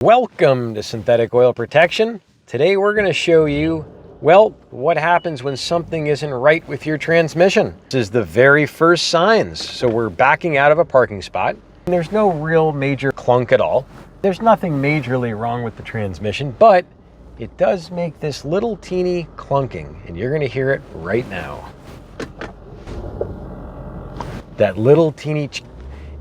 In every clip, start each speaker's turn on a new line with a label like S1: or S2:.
S1: Welcome to Synthetic Oil Protection. Today we're going to show you, well, what happens when something isn't right with your transmission. This is the very first signs. So we're backing out of a parking spot. And there's no real major clunk at all. There's nothing majorly wrong with the transmission, but it does make this little teeny clunking, and you're going to hear it right now. That little teeny,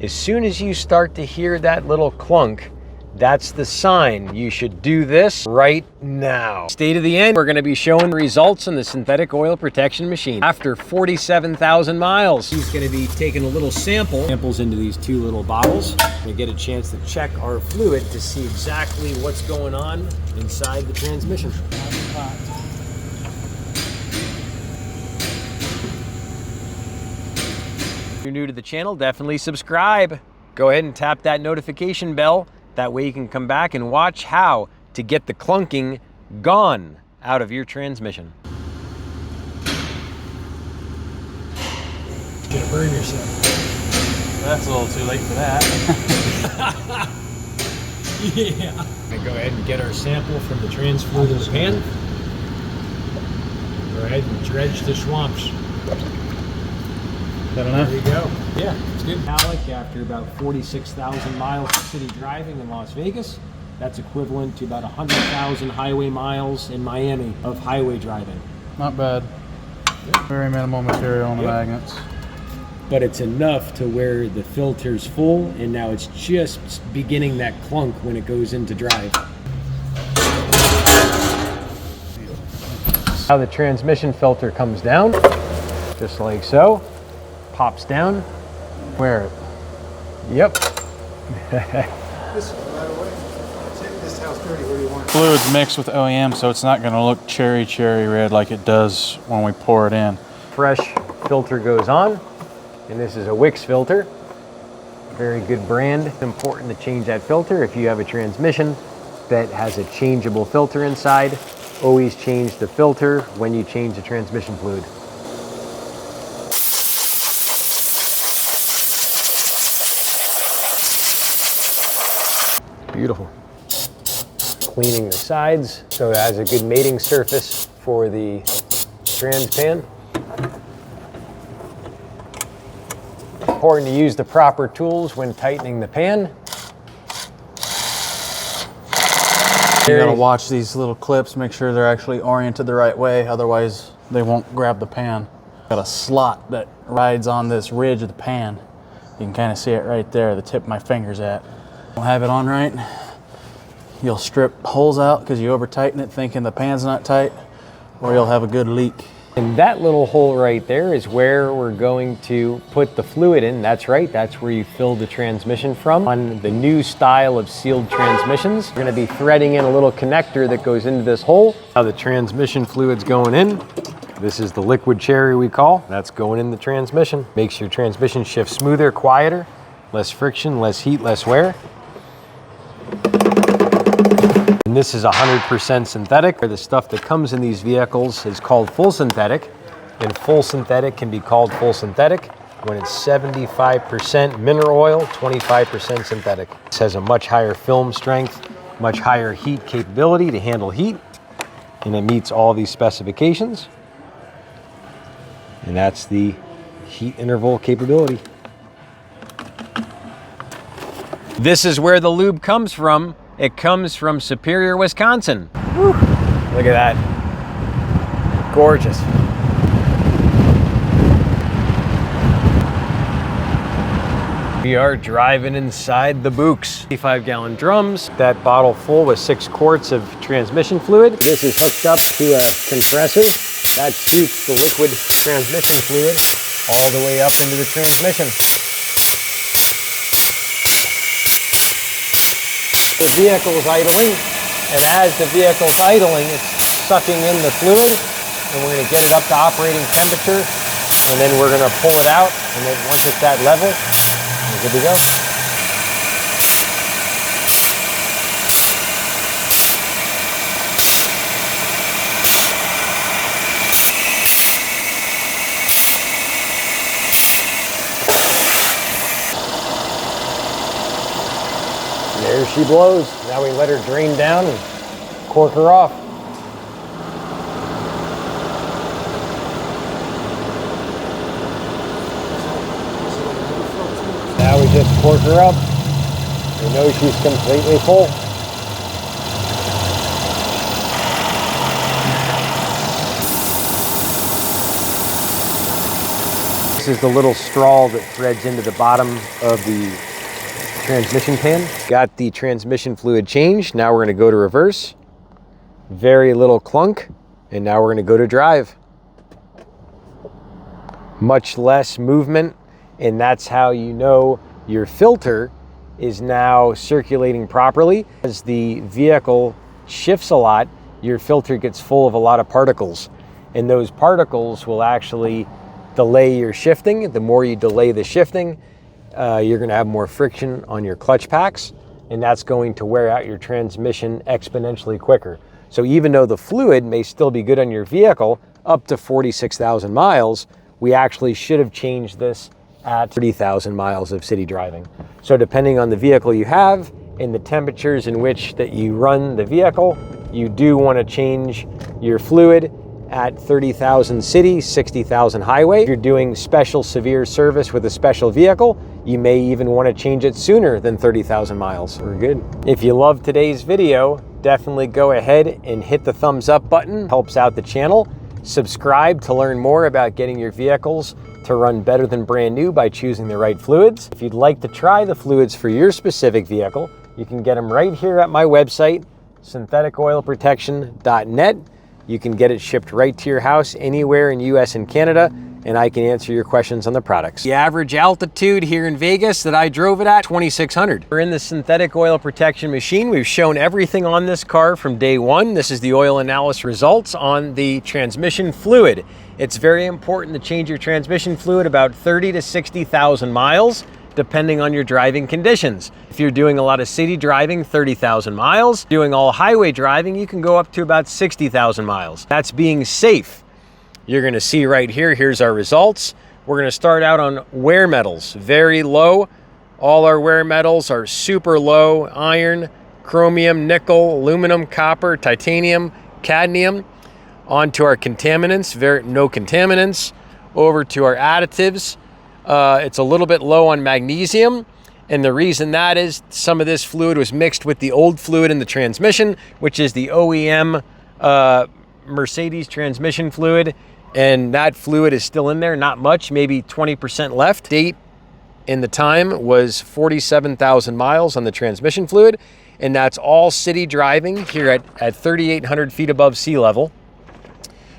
S1: as soon as you start to hear that little clunk, that's the sign you should do this right now. Stay to the end. We're going to be showing results on the synthetic oil protection machine after 47,000 miles. He's going to be taking a little samples into these two little bottles. We're going to get a chance to check our fluid to see exactly what's going on inside the transmission. If you're new to the channel, definitely subscribe. Go ahead and tap that notification bell. That way you can come back and watch how to get the clunking gone out of your transmission. You're gonna burn yourself.
S2: That's a little too late for that.
S1: Yeah. And go ahead and get our sample from the trans fluid in the pan. Go ahead and dredge the swamps.
S2: Is that enough?
S1: There you go. Yeah, it's good. Alec, after about 46,000 miles of city driving in Las Vegas, that's equivalent to about 100,000 highway miles in Miami of highway driving.
S2: Not bad. Yep. Very minimal material on the magnets.
S1: But it's enough to where the filter's full, and now it's just beginning that clunk when it goes into drive. Now the transmission filter comes down, just like so. Pops down. Wear it. Yep.
S3: This one, by the way, take this house dirty where you want it.
S2: Fluid's mixed with OEM, so it's not going to look cherry red like it does when we pour it in.
S1: Fresh filter goes on, and this is a Wix filter. Very good brand. It's important to change that filter. If you have a transmission that has a changeable filter inside, always change the filter when you change the transmission fluid. Beautiful. Cleaning the sides so it has a good mating surface for the trans pan. Important to use the proper tools when tightening the pan.
S2: You gotta watch these little clips, make sure they're actually oriented the right way, otherwise they won't grab the pan. Got a slot that rides on this ridge of the pan. You can kind of see it right there, the tip of my finger's at. Don't have it on right, you'll strip holes out because you over tighten it thinking the pan's not tight, or you'll have a good leak.
S1: And that little hole right there is where we're going to put the fluid in. That's right, that's where you fill the transmission from. On the new style of sealed transmissions, we're going to be threading in a little connector that goes into this hole. Now the transmission fluid's going in. This is the liquid cherry we call. That's going in the transmission. Makes your transmission shift smoother, quieter, less friction, less heat, less wear. And this is 100% synthetic. The stuff that comes in these vehicles is called full synthetic, and full synthetic can be called full synthetic when it's 75% mineral oil, 25% synthetic. This has a much higher film strength, much higher heat capability to handle heat, and it meets all these specifications. And that's the heat interval capability. This is where the lube comes from. It comes from Superior, Wisconsin. Whew. Look at that. Gorgeous. We are driving inside the Books. 55-gallon drums. That bottle full with 6 quarts of transmission fluid. This is hooked up to a compressor. That shoots the liquid transmission fluid all the way up into the transmission. The vehicle's idling, and as the vehicle's idling, it's sucking in the fluid, and we're going to get it up to operating temperature, and then we're going to pull it out, and then once it's at level, we're good to go. There she she blows. Now we let her drain down and cork her off. Now we just cork her up. We know she's completely full. This is the little straw that threads into the bottom of the transmission pan. Got the transmission fluid changed. Now we're going to go to reverse. Very little clunk. And now we're going to go to drive. Much less movement. And that's how you know your filter is now circulating properly. As the vehicle shifts a lot, your filter gets full of a lot of particles. And those particles will actually delay your shifting. The more you delay the shifting, you're going to have more friction on your clutch packs, and that's going to wear out your transmission exponentially quicker. So even though the fluid may still be good on your vehicle up to 46,000 miles, we actually should have changed this at 30,000 miles of city driving. So depending on the vehicle you have and the temperatures in which that you run the vehicle, you do want to change your fluid at 30,000 city, 60,000 highway. If you're doing special severe service with a special vehicle, you may even want to change it sooner than 30,000 miles. We're good. If you love today's video, definitely go ahead and hit the thumbs up button. Helps out the channel. Subscribe to learn more about getting your vehicles to run better than brand new by choosing the right fluids. If you'd like to try the fluids for your specific vehicle, you can get them right here at my website, syntheticoilprotection.net. You can get it shipped right to your house anywhere in US and Canada, and I can answer your questions on the products. The average altitude here in Vegas that I drove it at, 2,600. We're in the synthetic oil protection machine. We've shown everything on this car from day one. This is the oil analysis results on the transmission fluid. It's very important to change your transmission fluid about 30 to 60,000 miles, depending on your driving conditions. If you're doing a lot of city driving, 30,000 miles. Doing all highway driving, you can go up to about 60,000 miles. That's being safe. You're gonna see right here, here's our results. We're gonna start out on wear metals, very low. All our wear metals are super low: iron, chromium, nickel, aluminum, copper, titanium, cadmium. On to our contaminants, no contaminants. Over to our additives. It's a little bit low on magnesium, and the reason that is some of this fluid was mixed with the old fluid in the transmission, which is the OEM Mercedes transmission fluid, and that fluid is still in there, not much, maybe 20% left. Date in the time was 47,000 miles on the transmission fluid, and that's all city driving here at 3,800 feet above sea level.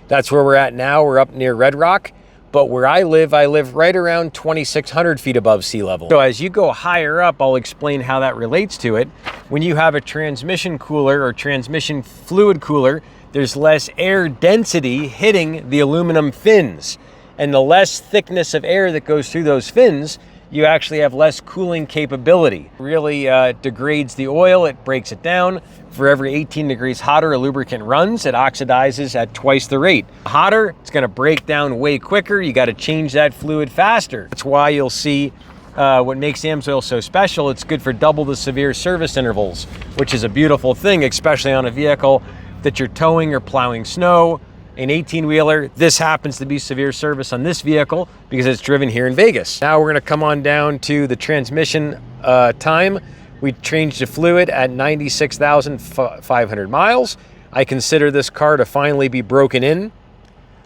S1: That's where we're at now. We're up near Red Rock. But where I live right around 2,600 feet above sea level. So as you go higher up, I'll explain how that relates to it. When you have a transmission cooler or transmission fluid cooler, there's less air density hitting the aluminum fins. And the less thickness of air that goes through those fins, you actually have less cooling capability. It really degrades the oil, it breaks it down. For every 18 degrees hotter a lubricant runs, it oxidizes at twice the rate. Hotter, it's gonna break down way quicker. You gotta change that fluid faster. That's why you'll see what makes AMSOIL so special. It's good for double the severe service intervals, which is a beautiful thing, especially on a vehicle that you're towing or plowing snow. An 18-wheeler, this happens to be severe service on this vehicle because it's driven here in Vegas. Now we're gonna come on down to the transmission time. We changed the fluid at 96,500 miles. I consider this car to finally be broken in.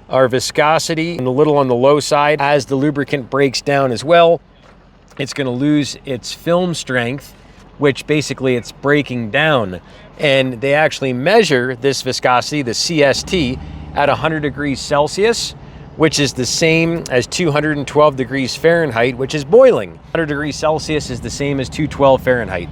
S1: Our viscosity a little on the low side. As the lubricant breaks down as well, it's gonna lose its film strength, which basically it's breaking down. And they actually measure this viscosity, the CST, at 100 degrees Celsius, which is the same as 212 degrees Fahrenheit, which is boiling. 100 degrees Celsius is the same as 212 Fahrenheit.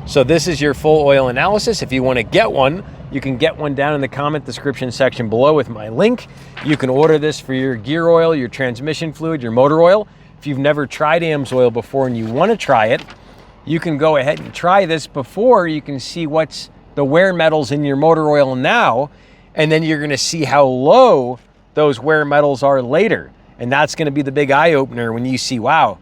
S1: So this is your full oil analysis. If you want to get one, you can get one down in the comment description section below with my link. You can order this for your gear oil, your transmission fluid, your motor oil. If you've never tried AMSOIL before and you want to try it, you can go ahead and try this before you can see what's the wear metals in your motor oil now, and then you're going to see how low those wear metals are later. And that's going to be the big eye opener when you see, wow,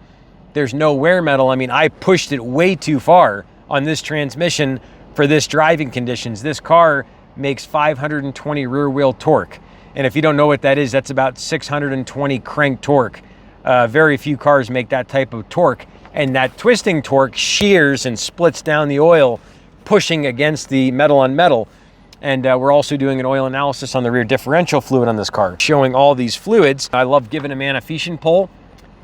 S1: there's no wear metal. I mean, I pushed it way too far on this transmission for this driving conditions. This car makes 520 rear wheel torque. And if you don't know what that is, that's about 620 crank torque. Very few cars make that type of torque. And that twisting torque shears and splits down the oil, pushing against the metal on metal. And we're also doing an oil analysis on the rear differential fluid on this car, showing all these fluids. I love giving a man a fishing pole,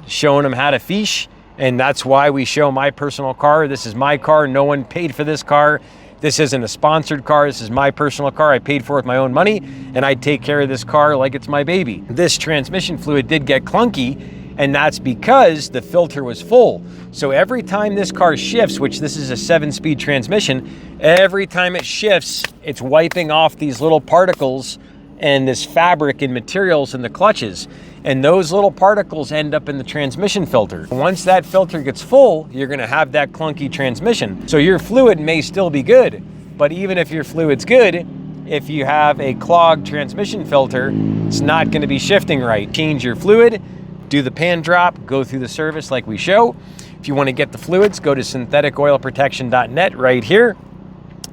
S1: showing him how to fish. And that's why we show my personal car. This is my car. No one paid for this car. This isn't a sponsored car. This is my personal car. I paid for it with my own money, and I take care of this car like it's my baby. This transmission fluid did get clunky, and that's because the filter was full. So every time this car shifts, which this is a 7-speed transmission, every time it shifts, it's wiping off these little particles and this fabric and materials in the clutches. And those little particles end up in the transmission filter. Once that filter gets full, you're gonna have that clunky transmission. So your fluid may still be good, but even if your fluid's good, if you have a clogged transmission filter, it's not gonna be shifting right. Change your fluid, do the pan drop, go through the service like we show. If you wanna get the fluids, go to syntheticoilprotection.net right here.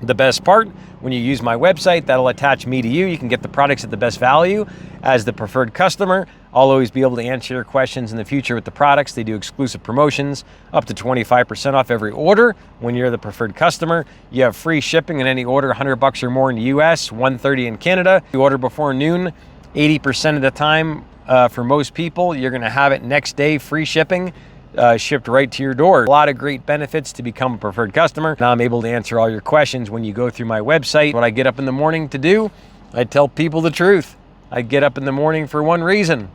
S1: The best part, when you use my website, that'll attach me to you. You can get the products at the best value. As the preferred customer, I'll always be able to answer your questions in the future with the products. They do exclusive promotions, up to 25% off every order. When you're the preferred customer, you have free shipping in any order, $100 or more in the US, $130 in Canada. You order before noon, 80% of the time, for most people, you're gonna have it next day, free shipping. Shipped right to your door. A lot of great benefits to become a preferred customer. Now I'm able to answer all your questions when you go through my website. What I get up in the morning to do, I tell people the truth. I get up in the morning for one reason: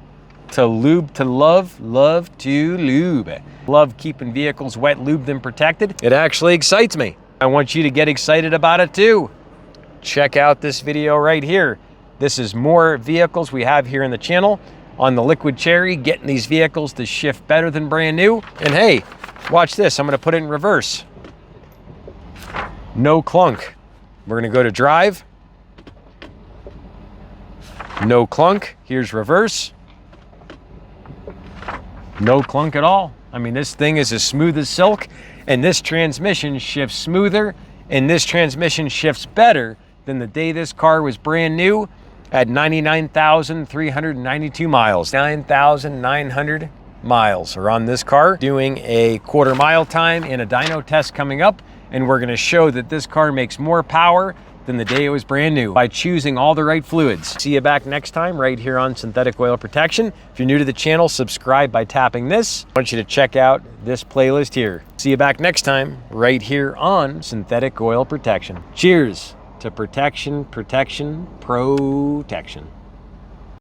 S1: to lube, to love, love to lube. Love keeping vehicles wet, lubed, and protected. It actually excites me. I want you to get excited about it too. Check out this video right here. This is more vehicles we have here in the channel on the Liquid Cherry, getting these vehicles to shift better than brand new. And hey, watch this. I'm gonna put it in reverse. No clunk. We're gonna go to drive. No clunk. Here's reverse. No clunk at all. I mean, this thing is as smooth as silk, and this transmission shifts smoother, and this transmission shifts better than the day this car was brand new at 99,392 miles. 9,900 miles are on this car. Doing a quarter mile time in a dyno test coming up, and we're gonna show that this car makes more power than the day it was brand new by choosing all the right fluids. See you back next time right here on Synthetic Oil Protection. If you're new to the channel, subscribe by tapping this. I want you to check out this playlist here. See you back next time right here on Synthetic Oil Protection. Cheers to protection, protection, protection.